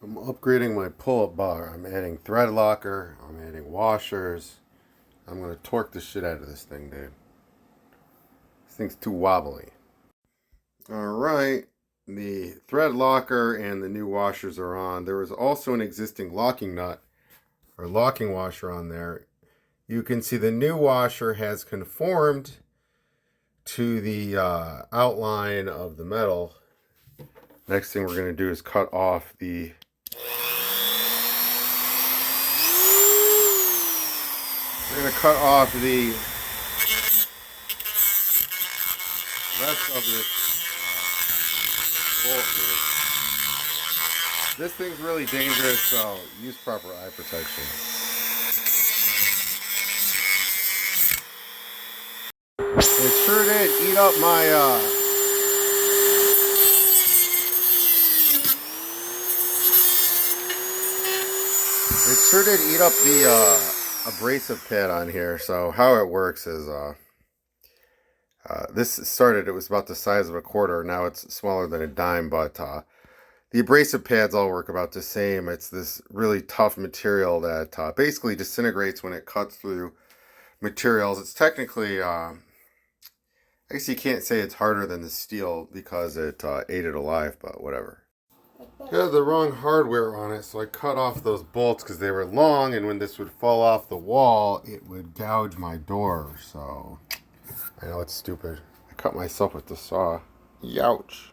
I'm upgrading my pull-up bar. I'm adding thread locker. I'm adding washers. I'm going to torque the shit out of this thing, dude. This thing's too wobbly. Alright, the thread locker and the new washers are on. There was also an existing locking nut or locking washer on there. You can see the new washer has conformed to the outline of the metal. Next thing we're going to do is cut off the rest of this bolt here. This thing's really dangerous, so use proper eye protection. It sure did eat up my the abrasive pad on here. So how it works is this started, it was about the size of a quarter. Now it's smaller than a dime, but the abrasive pads all work about the same. It's this really tough material that basically disintegrates when it cuts through materials. It's technically, I guess you can't say it's harder than the steel because it ate it alive, but whatever. It had the wrong hardware on it, so I cut off those bolts because they were long, and when this would fall off the wall, it would gouge my door. So I know it's stupid. I cut myself with the saw. Youch.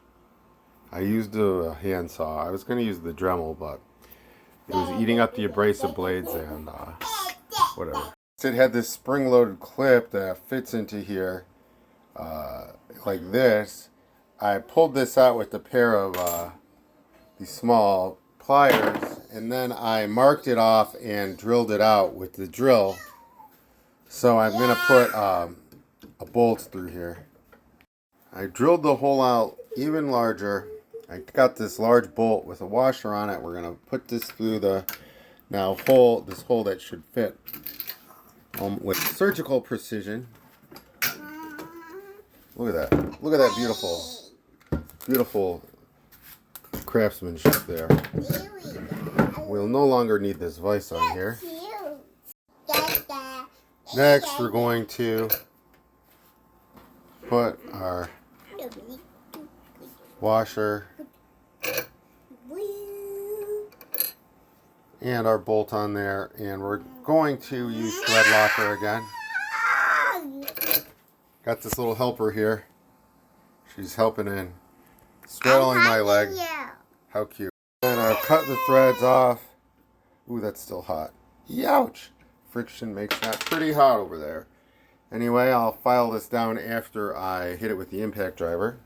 I used a hand saw. I was going to use the Dremel, but it was eating up the abrasive blades and whatever. It had this spring-loaded clip that fits into here like this. I pulled this out with a pair of these small pliers, and then I marked it off and drilled it out with the drill. So I'm going to put a bolt through here. I drilled the hole out even larger. I got this large bolt with a washer on it. We're going to put this through the this hole that should fit with surgical precision. Look at that. Look at that beautiful craftsmanship there. We'll no longer need this vise on here. Next, we're going to put our washer and our bolt on there, and we're going to use thread locker again. Got this little helper here. She's helping in straddling my leg. How cute. And I've cut the threads off. Ooh, that's still hot. Youch! Friction makes that pretty hot over there. Anyway, I'll file this down after I hit it with the impact driver.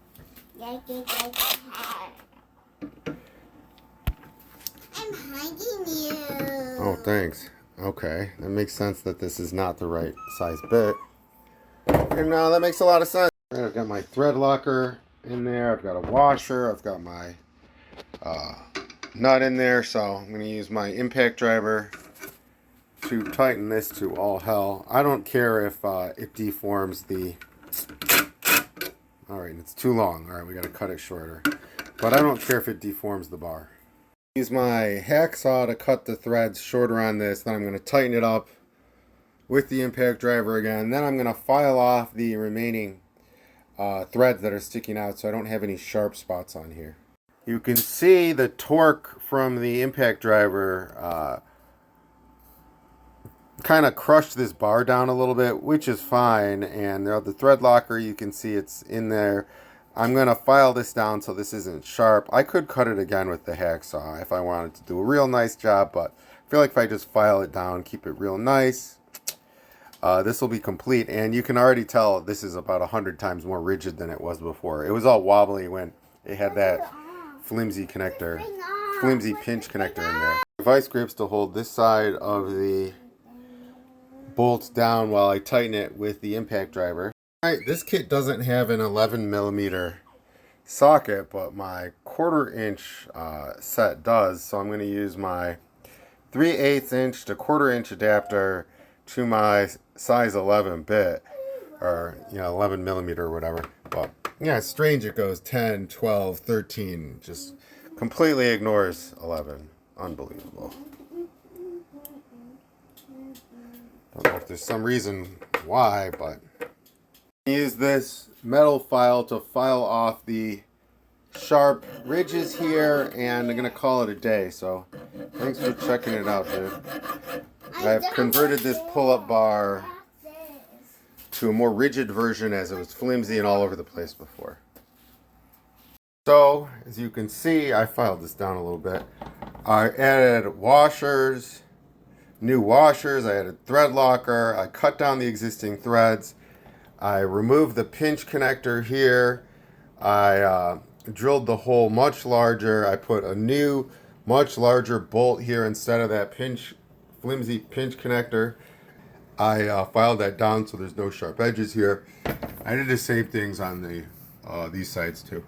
I'm hugging you. Oh, thanks. Okay, that makes sense that this is not the right size bit. And now that makes a lot of sense. Right, I've got my thread locker in there. I've got a washer. I've got my nut in there. So I'm going to use my impact driver to tighten this to all hell. I don't care if it deforms the... Alright, it's too long. Alright, we got to cut it shorter. But I don't care if it deforms the bar. Use my hacksaw to cut the threads shorter on this. Then I'm going to tighten it up with the impact driver again. Then I'm going to file off the remaining threads that are sticking out so I don't have any sharp spots on here. You can see the torque from the impact driver kind of crushed this bar down a little bit, which is fine. And the thread locker, you can see it's in there. I'm going to file this down so this isn't sharp. I could cut it again with the hacksaw if I wanted to do a real nice job, but I feel like if I just file it down, keep it real nice, this will be complete. And you can already tell this is about 100 times more rigid than it was before. It was all wobbly when it had that flimsy pinch connector in there. Vice grips to hold this side of the bolts down while I tighten it with the impact driver. Alright, this kit doesn't have an 11mm socket, but my 1/4 inch set does, so I'm going to use my 3/8 inch to 1/4 inch adapter to my size 11 bit, or 11mm or whatever. But yeah, it's strange it goes 10, 12, 13, just completely ignores 11. Unbelievable. Don't know if there's some reason why, but use this metal file to file off the sharp ridges here, and I'm gonna call it a day. So thanks for checking it out, dude. I've converted this pull-up bar to a more rigid version as it was flimsy and all over the place before. So as you can see, I filed this down a little bit. I added washers, new washers, I added thread locker, I cut down the existing threads, I removed the pinch connector here, I drilled the hole much larger, I put a new much larger bolt here instead of that flimsy pinch connector. I filed that down so there's no sharp edges here. I did the same things on these sides too.